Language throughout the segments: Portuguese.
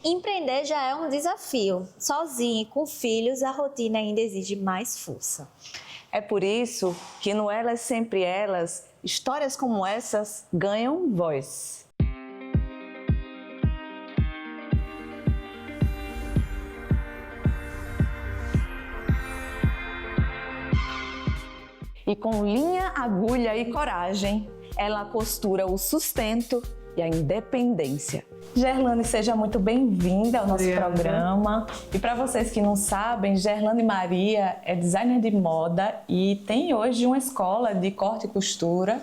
Empreender já é um desafio. Sozinho e com filhos, a rotina ainda exige mais força. É por isso que no Elas Sempre Elas, histórias como essas ganham voz. E com linha, agulha e coragem, ela costura o sustento e a independência. Gerlane, seja muito bem-vinda ao nosso programa. E para vocês que não sabem, Gerlane Maria é designer de moda e tem hoje uma escola de corte e costura.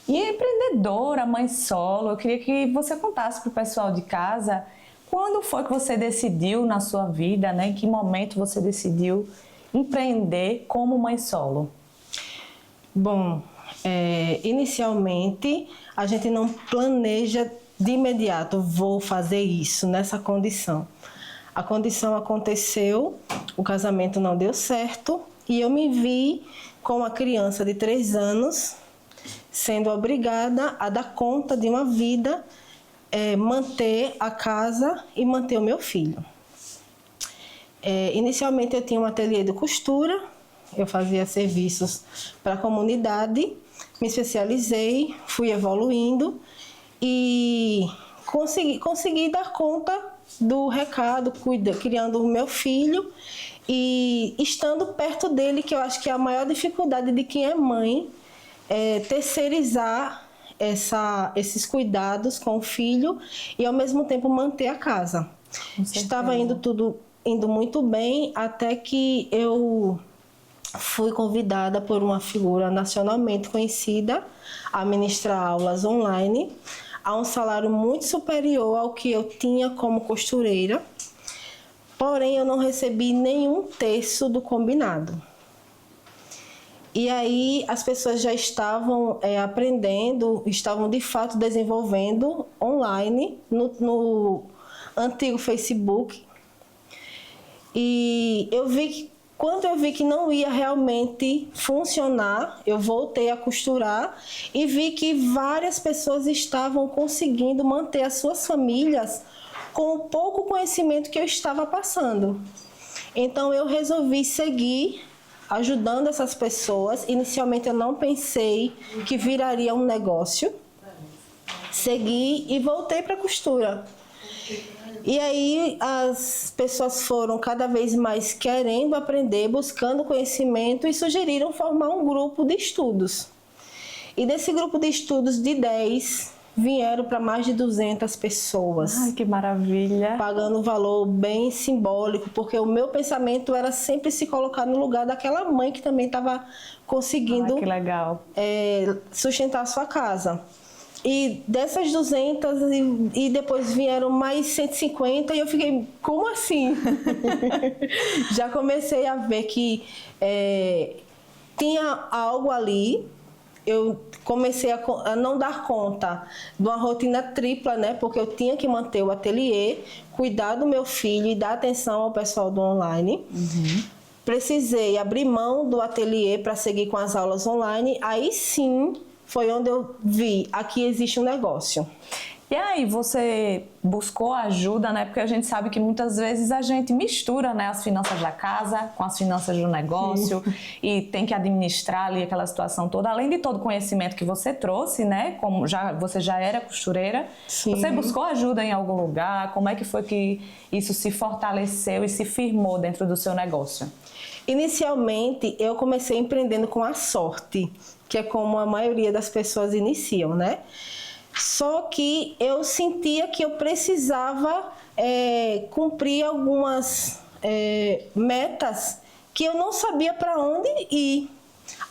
E é empreendedora, mãe solo. Eu queria que você contasse para o pessoal de casa quando foi que você decidiu na sua vida, né? Em que momento você decidiu empreender como mãe solo? Bom, inicialmente a gente não planeja de imediato, vou fazer isso nessa condição. A condição aconteceu, o casamento não deu certo e eu me vi com uma criança de 3 anos sendo obrigada a dar conta de uma vida, manter a casa e manter o meu filho. Inicialmente eu tinha um ateliê de costura, eu fazia serviços para a comunidade, me especializei, fui evoluindo e consegui dar conta do recado, criando o meu filho e estando perto dele, que eu acho que é a maior dificuldade de quem é mãe, é terceirizar esses cuidados com o filho e ao mesmo tempo manter a casa. Estava tudo indo muito bem até que eu fui convidada por uma figura nacionalmente conhecida a ministrar aulas online a um salário muito superior ao que eu tinha como costureira, porém eu não recebi nenhum terço do combinado. E aí as pessoas já estavam aprendendo, estavam de fato desenvolvendo online no antigo Facebook. E quando eu vi que não ia realmente funcionar, eu voltei a costurar e vi que várias pessoas estavam conseguindo manter as suas famílias com o pouco conhecimento que eu estava passando. Então eu resolvi seguir ajudando essas pessoas. Inicialmente eu não pensei que viraria um negócio. Segui e voltei para a costura. E aí as pessoas foram cada vez mais querendo aprender, buscando conhecimento e sugeriram formar um grupo de estudos. E desse grupo de estudos de 10, vieram para mais de 200 pessoas. Ai, que maravilha! Pagando um valor bem simbólico, porque o meu pensamento era sempre se colocar no lugar daquela mãe que também estava conseguindo que legal. Sustentar a sua casa. E dessas 200 e depois vieram mais 150 e eu fiquei, como assim? Já comecei a ver que tinha algo ali. Eu comecei a não dar conta de uma rotina tripla, né? Porque eu tinha que manter o ateliê, cuidar do meu filho e dar atenção ao pessoal do online. Uhum. Precisei abrir mão do ateliê para seguir com as aulas online. Aí sim foi onde eu vi, aqui existe um negócio. E aí, você buscou ajuda, né? Porque a gente sabe que muitas vezes a gente mistura, né, as finanças da casa com as finanças do negócio. Sim. E tem que administrar ali aquela situação toda. Além de todo o conhecimento que você trouxe, né? Como você já era costureira. Sim. Você buscou ajuda em algum lugar? Como é que foi que isso se fortaleceu e se firmou dentro do seu negócio? Inicialmente, eu comecei empreendendo com a sorte, que é como a maioria das pessoas iniciam, né? Só que eu sentia que eu precisava cumprir algumas metas que eu não sabia para onde ir.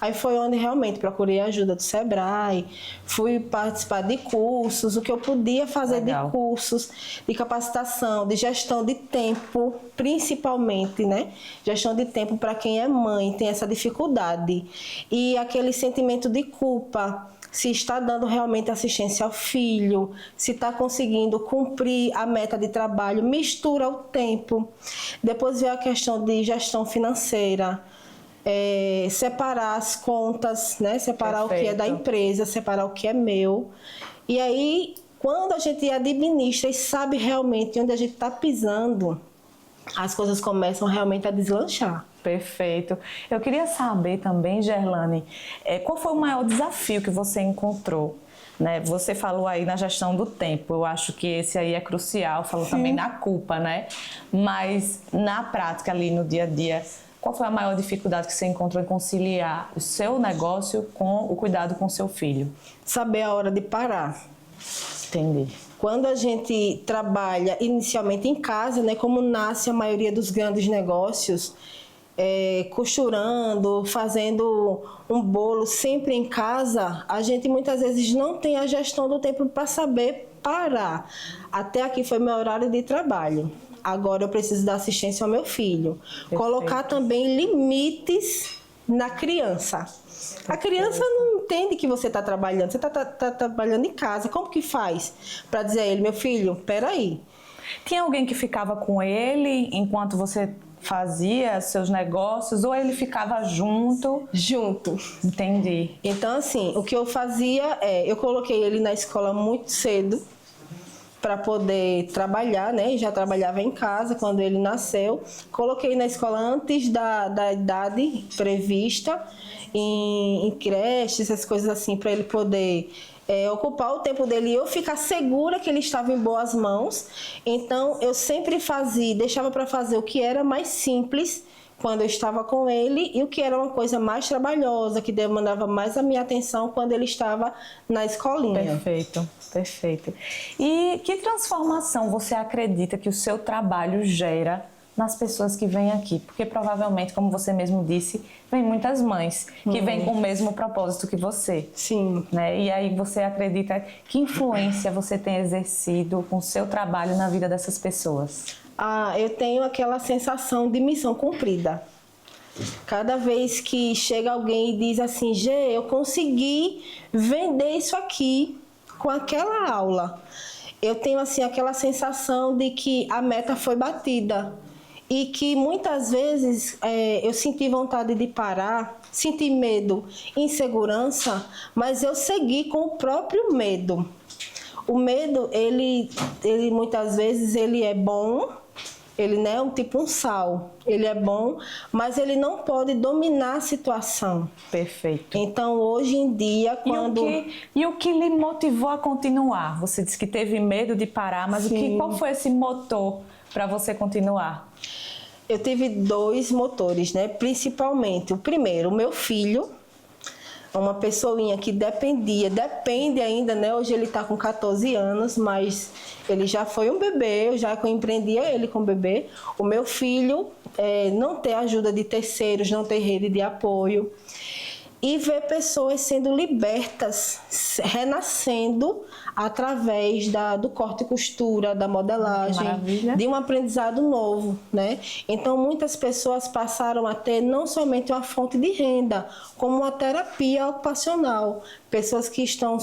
Aí foi onde realmente procurei a ajuda do Sebrae, fui participar de cursos, o que eu podia fazer. Legal. De cursos, de capacitação, de gestão de tempo, principalmente, né? Gestão de tempo para quem é mãe, tem essa dificuldade. E aquele sentimento de culpa, se está dando realmente assistência ao filho, se está conseguindo cumprir a meta de trabalho, mistura o tempo. Depois veio a questão de gestão financeira, separar as contas, né? Separar. Perfeito. O que é da empresa, separar o que é meu. E aí, quando a gente administra e sabe realmente onde a gente está pisando, as coisas começam realmente a deslanchar. Perfeito. Eu queria saber também, Gerlane, qual foi o maior desafio que você encontrou? Né? Você falou aí na gestão do tempo, eu acho que esse aí é crucial, falou também na culpa, né? Mas na prática ali no dia a dia, qual foi a maior dificuldade que você encontrou em conciliar o seu negócio com o cuidado com o seu filho? Saber a hora de parar. Entendi. Quando a gente trabalha inicialmente em casa, né, como nasce a maioria dos grandes negócios, costurando, fazendo um bolo sempre em casa, a gente muitas vezes não tem a gestão do tempo para saber parar. Até aqui foi meu horário de trabalho. Agora eu preciso dar assistência ao meu filho. Perfeito. Colocar também limites na criança. A criança não entende que você está trabalhando, você está trabalhando em casa. Como que faz para dizer a ele, meu filho, peraí. Tinha alguém que ficava com ele enquanto você fazia seus negócios ou ele ficava junto? Junto. Entendi. Então, assim, o que eu fazia eu coloquei ele na escola muito cedo para poder trabalhar, né? Já trabalhava em casa quando ele nasceu. Coloquei na escola antes da idade prevista, em creche, essas coisas assim, para ele poder ocupar o tempo dele e eu ficar segura que ele estava em boas mãos. Então, eu sempre deixava para fazer o que era mais simples quando eu estava com ele e o que era uma coisa mais trabalhosa, que demandava mais a minha atenção quando ele estava na escolinha. Perfeito, perfeito. E que transformação você acredita que o seu trabalho gera nas pessoas que vêm aqui? Porque provavelmente, como você mesmo disse, vem muitas mães que vêm com o mesmo propósito que você. Sim. Né? E aí você acredita que influência você tem exercido com o seu trabalho na vida dessas pessoas? Eu tenho aquela sensação de missão cumprida. Cada vez que chega alguém e diz assim, Gê, eu consegui vender isso aqui com aquela aula. Eu tenho assim aquela sensação de que a meta foi batida. E que muitas vezes eu senti vontade de parar, senti medo, insegurança, mas eu segui com o próprio medo. O medo, ele muitas vezes ele é bom, ele não é um sal, ele é bom, mas ele não pode dominar a situação. Perfeito. Então, hoje em dia, quando... E o que lhe motivou a continuar? Você disse que teve medo de parar, mas qual foi esse motor para você continuar? Eu tive 2 motores, né? Principalmente, o primeiro, o meu filho, uma pessoinha que depende ainda, né? Hoje ele está com 14 anos, mas ele já foi um bebê, eu já empreendia ele com bebê. O meu filho não ter ajuda de terceiros, não ter rede de apoio. E ver pessoas sendo libertas, renascendo através do corte e costura, da modelagem, de um aprendizado novo, né? Então, muitas pessoas passaram a ter não somente uma fonte de renda, como uma terapia ocupacional. Pessoas que estão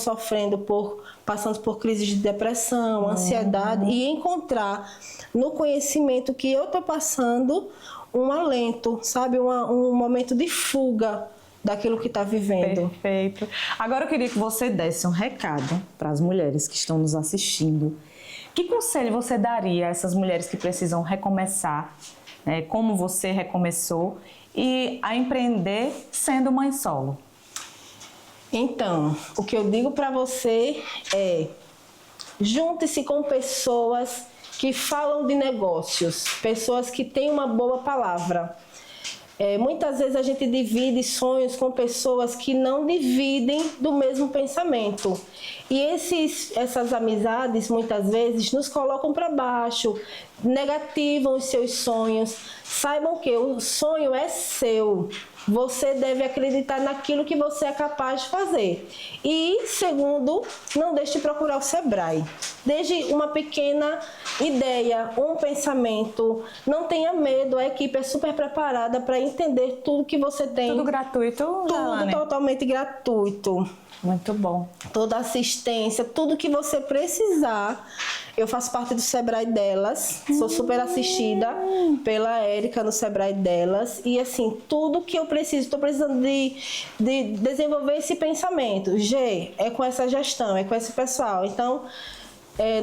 passando por crises de depressão, ansiedade, e encontrar no conhecimento que eu estou passando um alento, sabe? Um momento de fuga daquilo que está vivendo. Perfeito. Agora eu queria que você desse um recado para as mulheres que estão nos assistindo. Que conselho você daria a essas mulheres que precisam recomeçar, né, como você recomeçou, e a empreender sendo mãe solo? Então, o que eu digo para você é: junte-se com pessoas que falam de negócios, pessoas que têm uma boa palavra. Muitas vezes a gente divide sonhos com pessoas que não dividem do mesmo pensamento. E essas amizades, muitas vezes, nos colocam para baixo, negativam os seus sonhos. Saibam que o sonho é seu. Você deve acreditar naquilo que você é capaz de fazer. E, segundo, não deixe de procurar o Sebrae. Desde uma pequena ideia, um pensamento. Não tenha medo, a equipe é super preparada para entender tudo que você tem. Tudo gratuito, Tudo Gerlane? totalmente gratuito. Muito bom. Toda assistência, tudo que você precisar. Eu faço parte do Sebrae delas, sou super assistida pela Érica no Sebrae delas. E assim, tudo que eu preciso, estou precisando de desenvolver esse pensamento. É com essa gestão, é com esse pessoal. Então,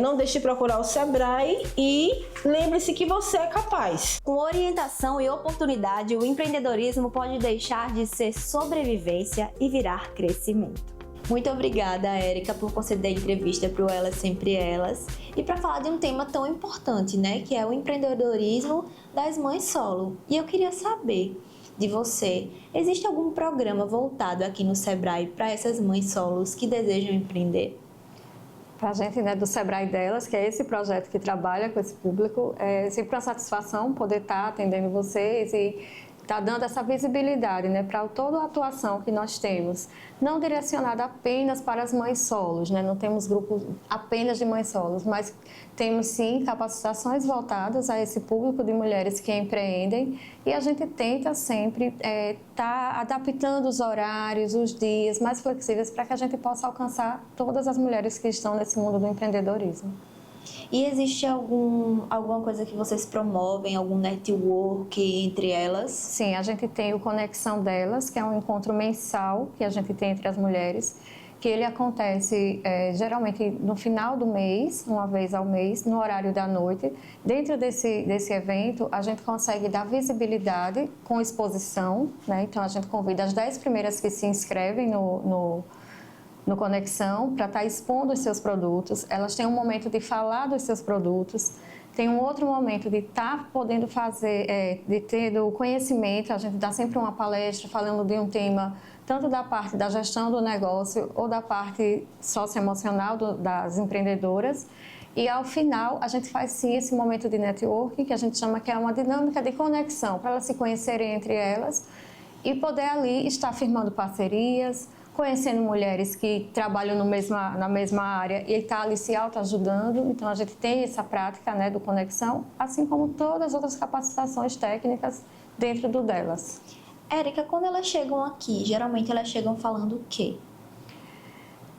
Não deixe de procurar o Sebrae e lembre-se que você é capaz. Com orientação e oportunidade, o empreendedorismo pode deixar de ser sobrevivência e virar crescimento. Muito obrigada, Érica, por conceder a entrevista para o Elas Sempre Elas e para falar de um tema tão importante, né, que é o empreendedorismo das mães solo. E eu queria saber de você, existe algum programa voltado aqui no Sebrae para essas mães solos que desejam empreender? Para a gente, né, do Sebrae Delas, que é esse projeto que trabalha com esse público, é sempre uma satisfação poder estar atendendo vocês e estar dando essa visibilidade, né, para toda a atuação que nós temos, não direcionada apenas para as mães solos, né, não temos grupo apenas de mães solos, mas temos sim capacitações voltadas a esse público de mulheres que empreendem e a gente tenta sempre estar adaptando os horários, os dias mais flexíveis para que a gente possa alcançar todas as mulheres que estão nesse mundo do empreendedorismo. E existe alguma coisa que vocês promovem, algum network entre elas? Sim, a gente tem o Conexão Delas, que é um encontro mensal que a gente tem entre as mulheres, que ele acontece geralmente no final do mês, uma vez ao mês, no horário da noite. Dentro desse evento, a gente consegue dar visibilidade com exposição, né? Então a gente convida as 10 primeiras que se inscrevem no Conexão para estar expondo os seus produtos. Elas têm um momento de falar dos seus produtos, tem um outro momento de estar podendo fazer, de ter o conhecimento. A gente dá sempre uma palestra falando de um tema, tanto da parte da gestão do negócio ou da parte socioemocional das empreendedoras. E ao final, a gente faz sim esse momento de networking, que a gente chama que é uma dinâmica de conexão, para elas se conhecerem entre elas e poder ali estar firmando parcerias, conhecendo mulheres que trabalham na mesma área e está ali se autoajudando. Então, a gente tem essa prática, né, do Conexão, assim como todas as outras capacitações técnicas dentro do Delas. Érica, quando elas chegam aqui, geralmente elas chegam falando o quê?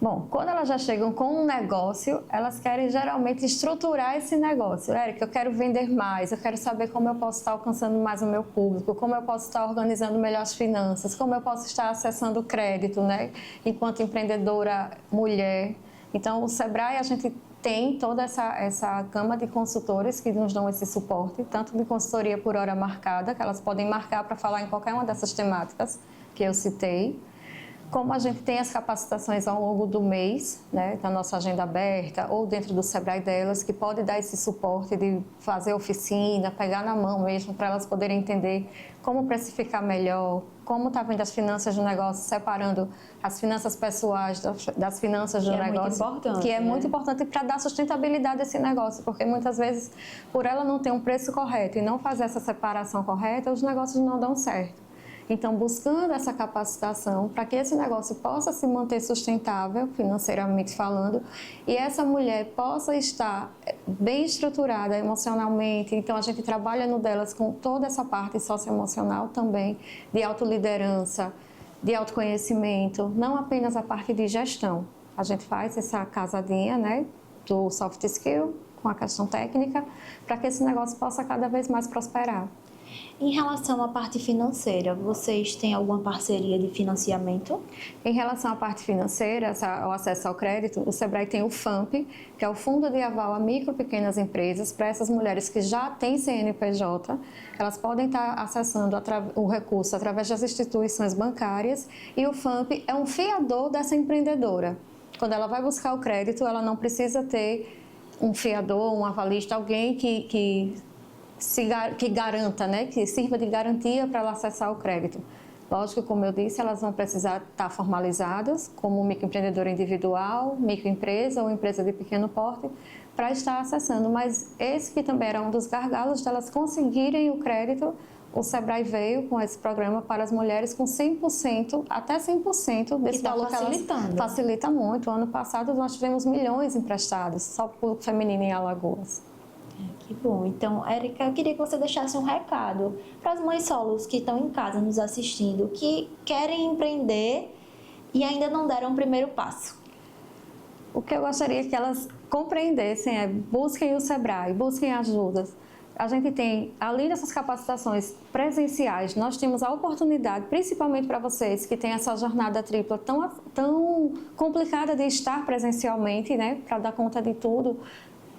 Bom, quando elas já chegam com um negócio, elas querem geralmente estruturar esse negócio. Érica, eu quero vender mais, eu quero saber como eu posso estar alcançando mais o meu público, como eu posso estar organizando melhor as finanças, como eu posso estar acessando o crédito, né? Enquanto empreendedora mulher. Então, o Sebrae, a gente tem toda essa gama de consultores que nos dão esse suporte, tanto de consultoria por hora marcada, que elas podem marcar para falar em qualquer uma dessas temáticas que eu citei, como a gente tem as capacitações ao longo do mês, né, da nossa agenda aberta, ou dentro do Sebrae Delas, que pode dar esse suporte de fazer oficina, pegar na mão mesmo, para elas poderem entender como precificar melhor, como está vendo as finanças do negócio, separando as finanças pessoais das finanças do negócio. Muito importante, que é né? muito importante para dar sustentabilidade a esse negócio, porque muitas vezes, por ela não ter um preço correto e não fazer essa separação correta, os negócios não dão certo. Então, buscando essa capacitação para que esse negócio possa se manter sustentável, financeiramente falando, e essa mulher possa estar bem estruturada emocionalmente. Então, a gente trabalha no Delas com toda essa parte socioemocional também, de autoliderança, de autoconhecimento, não apenas a parte de gestão. A gente faz essa casadinha, né, do soft skill com a questão técnica, para que esse negócio possa cada vez mais prosperar. Em relação à parte financeira, vocês têm alguma parceria de financiamento? Em relação à parte financeira, ao acesso ao crédito, o Sebrae tem o FAMP, que é o Fundo de Aval a Micro e Pequenas Empresas, para essas mulheres que já têm CNPJ. Elas podem estar acessando o recurso através das instituições bancárias e o FAMP é um fiador dessa empreendedora. Quando ela vai buscar o crédito, ela não precisa ter um fiador, um avalista, alguém que garanta, né, que sirva de garantia para ela acessar o crédito. Lógico, como eu disse, elas vão precisar estar formalizadas como microempreendedora individual, microempresa ou empresa de pequeno porte para estar acessando, mas esse que também era um dos gargalos delas conseguirem o crédito, o Sebrae veio com esse programa para as mulheres com 100%, até 100% desse valor que elas facilita muito. O ano passado nós tivemos milhões emprestados, só para o feminino em Alagoas. Que bom. Então, Érica, eu queria que você deixasse um recado para as mães solos que estão em casa nos assistindo, que querem empreender e ainda não deram o primeiro passo. O que eu gostaria que elas compreendessem é: busquem o Sebrae, busquem ajudas. a gente tem, além dessas capacitações presenciais, nós temos a oportunidade, principalmente para vocês que têm essa jornada tripla tão complicada de estar presencialmente, né, para dar conta de tudo,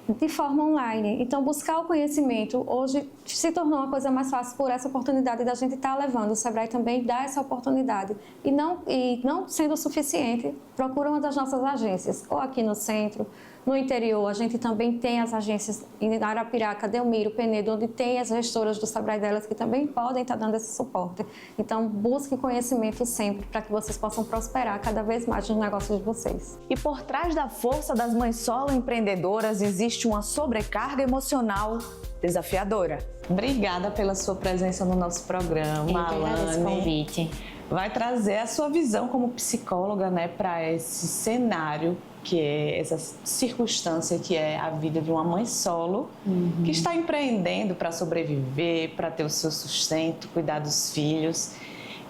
de forma online. Então, buscar o conhecimento hoje se tornou uma coisa mais fácil por essa oportunidade da gente estar levando. O Sebrae também dá essa oportunidade. E não sendo suficiente, procura uma das nossas agências, ou aqui no centro, no interior. A gente também tem as agências em Arapiraca, Delmiro, Penedo, onde tem as gestoras do Sebrae delas que também podem estar dando esse suporte. Então, busquem conhecimento sempre para que vocês possam prosperar cada vez mais nos negócios de vocês. E por trás da força das mães solo empreendedoras existe uma sobrecarga emocional desafiadora. Obrigada pela sua presença no nosso programa, Eu que agradeço o convite. Vai trazer a sua visão como psicóloga, né, para esse cenário que é essa circunstância que é a vida de uma mãe solo que está empreendendo para sobreviver, para ter o seu sustento, cuidar dos filhos.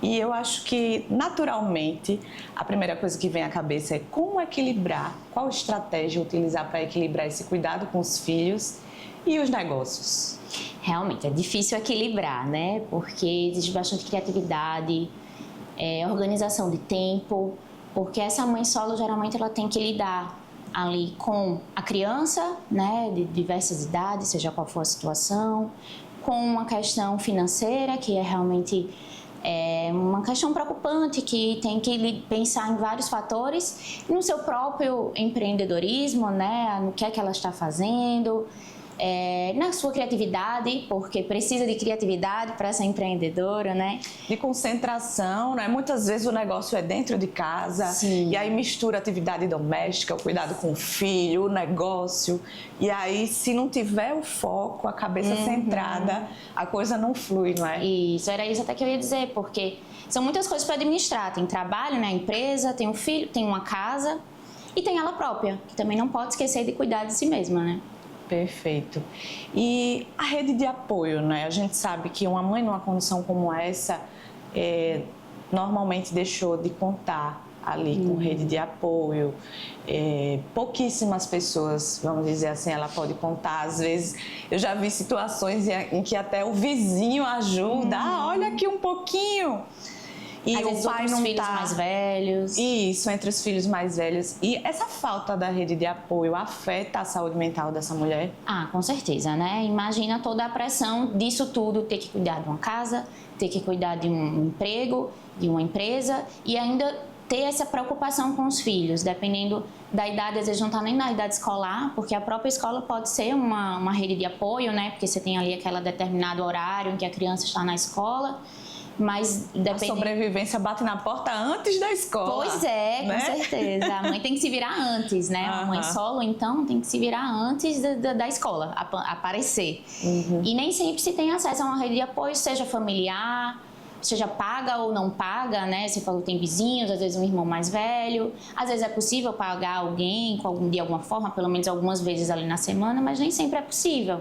E eu acho que, naturalmente, a primeira coisa que vem à cabeça é como equilibrar, qual estratégia utilizar para equilibrar esse cuidado com os filhos e os negócios. Realmente, é difícil equilibrar, né? Porque existe bastante criatividade, organização de tempo, porque essa mãe solo, geralmente, ela tem que lidar ali com a criança, né, de diversas idades, seja qual for a situação, com uma questão financeira, que é realmente uma questão preocupante, que tem que pensar em vários fatores, no seu próprio empreendedorismo, né, no que é que ela está fazendo, na sua criatividade, porque precisa de criatividade para ser empreendedora, né? De concentração, né? Muitas vezes o negócio é dentro de casa. Sim. E aí mistura a atividade doméstica, o cuidado com o filho, o negócio. E aí, se não tiver o foco, a cabeça centrada, a coisa não flui, não é? Isso, era isso até que eu ia dizer, porque são muitas coisas para administrar. Tem trabalho, né? Empresa, tem um filho, tem uma casa e tem ela própria, que também não pode esquecer de cuidar de si mesma, né? Perfeito. E a rede de apoio, né? A gente sabe que uma mãe numa condição como essa normalmente deixou de contar ali com rede de apoio. Pouquíssimas pessoas, vamos dizer assim, ela pode contar. Às vezes, eu já vi situações em que até o vizinho ajuda. Olha aqui um pouquinho. E às vezes o pai os não filhos tá... mais velhos. Isso, entre os filhos mais velhos. E essa falta da rede de apoio afeta a saúde mental dessa mulher? Ah, com certeza, né? Imagina toda a pressão disso tudo, ter que cuidar de uma casa, ter que cuidar de um emprego, de uma empresa e ainda ter essa preocupação com os filhos, dependendo da idade, às vezes não está nem na idade escolar, porque a própria escola pode ser uma rede de apoio, né? Porque você tem ali aquele determinado horário em que a criança está na escola. Mas a sobrevivência bate na porta antes da escola. Pois é, né? Com certeza. A mãe tem que se virar antes, né? A mãe solo, então, tem que se virar antes da escola aparecer. E nem sempre se tem acesso a uma rede de apoio, seja familiar, seja paga ou não paga, né? Você falou que tem vizinhos, às vezes um irmão mais velho. Às vezes é possível pagar alguém de alguma forma, pelo menos algumas vezes ali na semana, mas nem sempre é possível.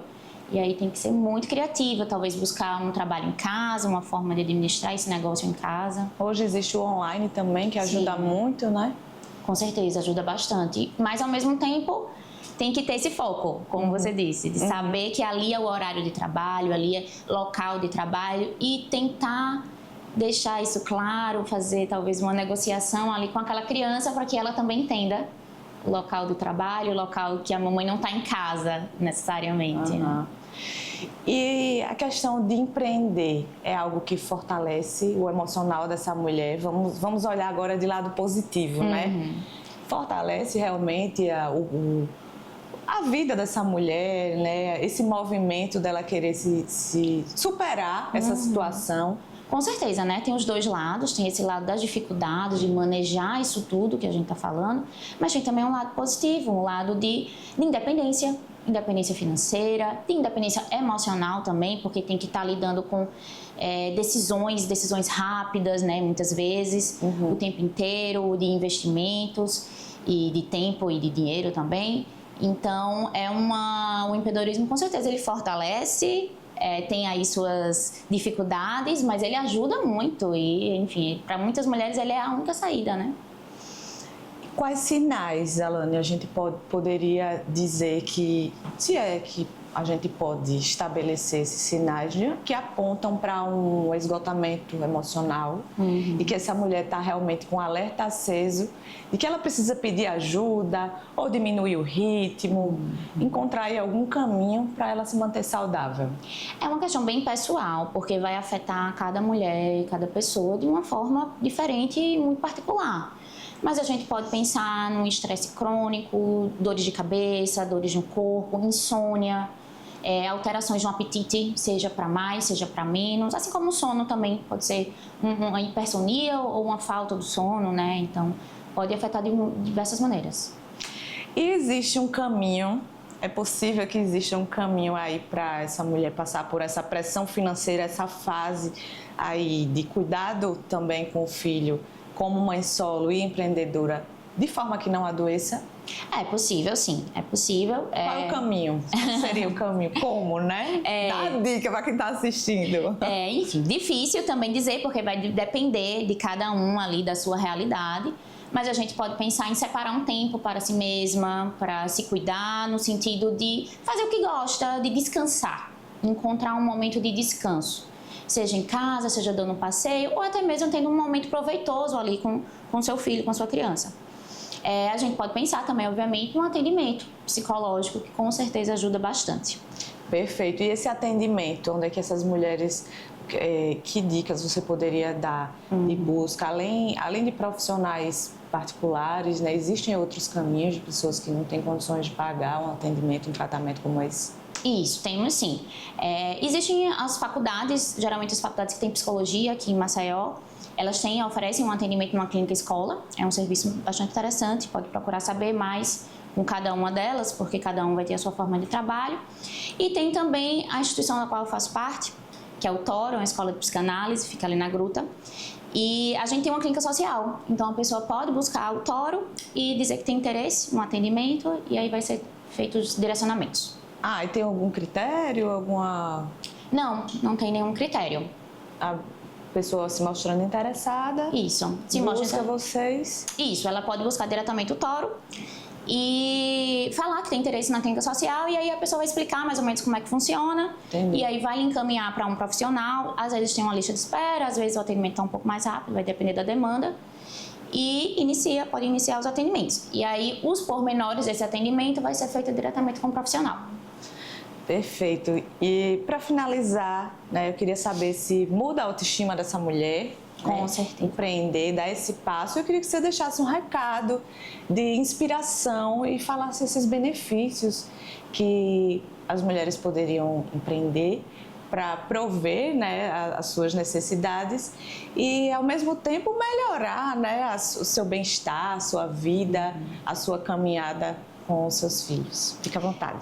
E aí tem que ser muito criativa, talvez buscar um trabalho em casa, uma forma de administrar esse negócio em casa. Hoje existe o online também, que ajuda muito, né? Com certeza, ajuda bastante. Mas, ao mesmo tempo, tem que ter esse foco, como você disse, de saber que ali é o horário de trabalho, ali é local de trabalho e tentar deixar isso claro, fazer talvez uma negociação ali com aquela criança para que ela também entenda o local do trabalho, o local que a mamãe não está em casa necessariamente. Né? E a questão de empreender é algo que fortalece o emocional dessa mulher. Vamos olhar agora de lado positivo, né? Fortalece realmente a vida dessa mulher, né? Esse movimento dela querer se superar essa situação. Com certeza, né? Tem os dois lados, tem esse lado das dificuldades, de manejar isso tudo que a gente está falando, mas tem também um lado positivo, um lado de independência financeira, de independência emocional também, porque tem que estar lidando com decisões rápidas, né? Muitas vezes, o tempo inteiro, de investimentos, e de tempo e de dinheiro também. Então, o empreendedorismo, com certeza, ele fortalece. Tem aí suas dificuldades, mas ele ajuda muito e, enfim, para muitas mulheres ele é a única saída, né? Quais sinais, Alane, a gente poderia dizer que, se é que a gente pode estabelecer esses sinais que apontam para um esgotamento emocional e que essa mulher está realmente com um alerta aceso de que ela precisa pedir ajuda ou diminuir o ritmo, encontrar aí algum caminho para ela se manter saudável? É uma questão bem pessoal, porque vai afetar cada mulher e cada pessoa de uma forma diferente e muito particular. Mas a gente pode pensar num estresse crônico, dores de cabeça, dores no corpo, insônia, alterações no apetite, seja para mais, seja para menos, assim como o sono também pode ser uma hipersonia ou uma falta do sono, né? Então, pode afetar de diversas maneiras. E existe um caminho, é possível que exista um caminho aí para essa mulher passar por essa pressão financeira, essa fase aí de cuidado também com o filho, como mãe solo e empreendedora, de forma que não adoeça? É possível, sim, é possível. Qual é o caminho? Qual seria o caminho? Como, né? Dá a dica para quem está assistindo. Enfim, difícil também dizer, porque vai depender de cada um ali, da sua realidade. Mas a gente pode pensar em separar um tempo para si mesma, para se cuidar, no sentido de fazer o que gosta, de descansar, encontrar um momento de descanso. Seja em casa, seja dando um passeio, ou até mesmo tendo um momento proveitoso ali com seu filho, com sua criança. A gente pode pensar também, obviamente, num atendimento psicológico, que com certeza ajuda bastante. Perfeito. E esse atendimento, onde é que essas mulheres, que dicas você poderia dar de busca? Além de profissionais particulares, né, existem outros caminhos de pessoas que não têm condições de pagar um atendimento, um tratamento como esse? Isso, temos sim. Existem as faculdades, geralmente as faculdades que têm psicologia aqui em Maceió, elas oferecem um atendimento numa clínica escola, é um serviço bastante interessante, pode procurar saber mais com cada uma delas, porque cada um vai ter a sua forma de trabalho. E tem também a instituição da qual eu faço parte, que é o Toro, uma escola de psicanálise, fica ali na Gruta. E a gente tem uma clínica social, então a pessoa pode buscar o Toro e dizer que tem interesse no atendimento e aí vai ser feitos os direcionamentos. E tem algum critério, Não tem nenhum critério. A pessoa se mostrando interessada. Isso. Busca vocês. Isso, ela pode buscar diretamente o Toro e falar que tem interesse na clínica social e aí a pessoa vai explicar mais ou menos como é que funciona. Entendi. E aí vai encaminhar para um profissional. Às vezes tem uma lista de espera, às vezes o atendimento está um pouco mais rápido, vai depender da demanda. E pode iniciar os atendimentos. E aí os pormenores desse atendimento vai ser feito diretamente com o profissional. Perfeito. E para finalizar, né, eu queria saber se muda a autoestima dessa mulher. Com certeza. Empreender, dar esse passo. Eu queria que você deixasse um recado de inspiração e falasse esses benefícios que as mulheres poderiam empreender para prover, né, as suas necessidades e, ao mesmo tempo, melhorar, né, o seu bem-estar, a sua vida, a sua caminhada com os seus filhos. Fique à vontade.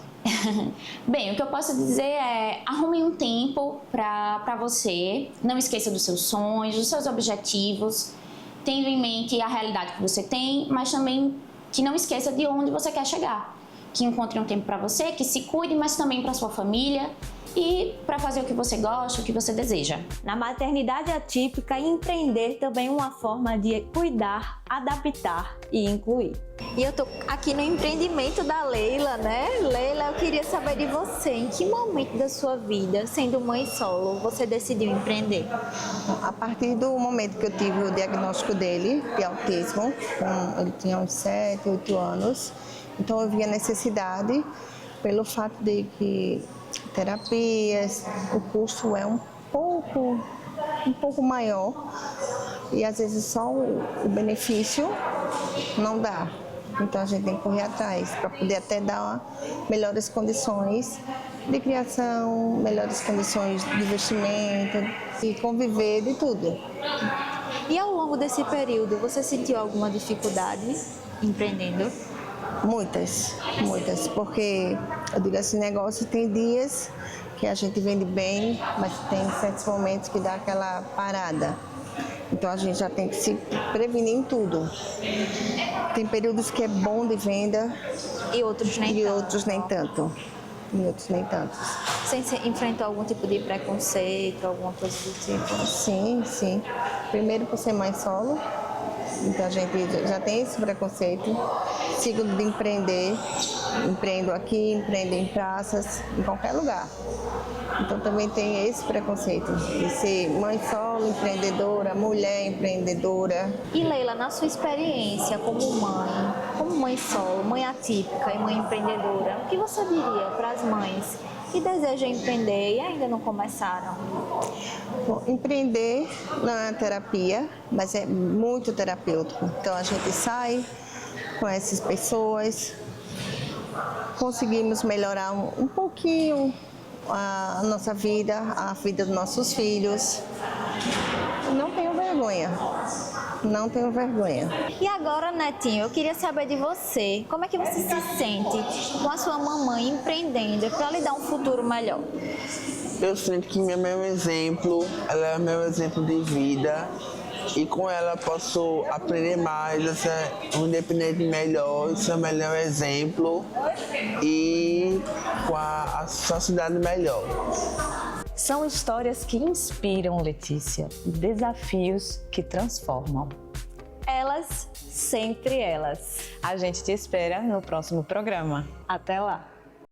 Bem, o que eu posso dizer é arrume um tempo para você, não esqueça dos seus sonhos, dos seus objetivos, tendo em mente a realidade que você tem, mas também que não esqueça de onde você quer chegar. Que encontre um tempo para você, que se cuide, mas também para sua família e para fazer o que você gosta, o que você deseja. Na maternidade atípica, empreender também é uma forma de cuidar, adaptar e incluir. E eu tô aqui no empreendimento da Leila, né? Leila, eu queria saber de você, em que momento da sua vida, sendo mãe solo, você decidiu empreender? A partir do momento que eu tive o diagnóstico dele, de autismo, ele tinha uns 7, 8 anos, então eu vi a necessidade, pelo fato de que terapias, o custo é um pouco maior e às vezes só o benefício não dá. Então a gente tem que correr atrás para poder até dar melhores condições de criação, melhores condições de investimento e conviver de tudo. E ao longo desse período, você sentiu alguma dificuldade empreendendo? Muitas, porque eu digo assim, negócio tem dias que a gente vende bem, mas tem certos momentos que dá aquela parada. Então a gente já tem que se prevenir em tudo. Tem períodos que é bom de venda E outros nem tanto. Você enfrentou algum tipo de preconceito, alguma coisa do tipo? Sim. Primeiro por ser mãe solo, então a gente já tem esse preconceito. Segundo, de empreender. empreendem aqui, empreendem em praças, em qualquer lugar. Então também tem esse preconceito de ser mãe solo, empreendedora, mulher empreendedora. E Leila, na sua experiência como mãe solo, mãe atípica e mãe empreendedora, o que você diria para as mães que desejam empreender e ainda não começaram? Bom, empreender não é uma terapia, mas é muito terapêutico. Então a gente sai, conhece as pessoas, conseguimos melhorar um pouquinho a nossa vida, a vida dos nossos filhos. Não tenho vergonha. Não tenho vergonha. E agora, Netinho, eu queria saber de você, como é que você se sente com a sua mamãe empreendendo para lhe dar um futuro melhor? Eu sinto que minha mãe é um exemplo, ela é meu exemplo de vida e com ela eu posso aprender mais, ser um independente melhor, ser o melhor exemplo e com a sociedade melhor. São histórias que inspiram, Letícia, desafios que transformam. Elas, sempre elas. A gente te espera no próximo programa. Até lá!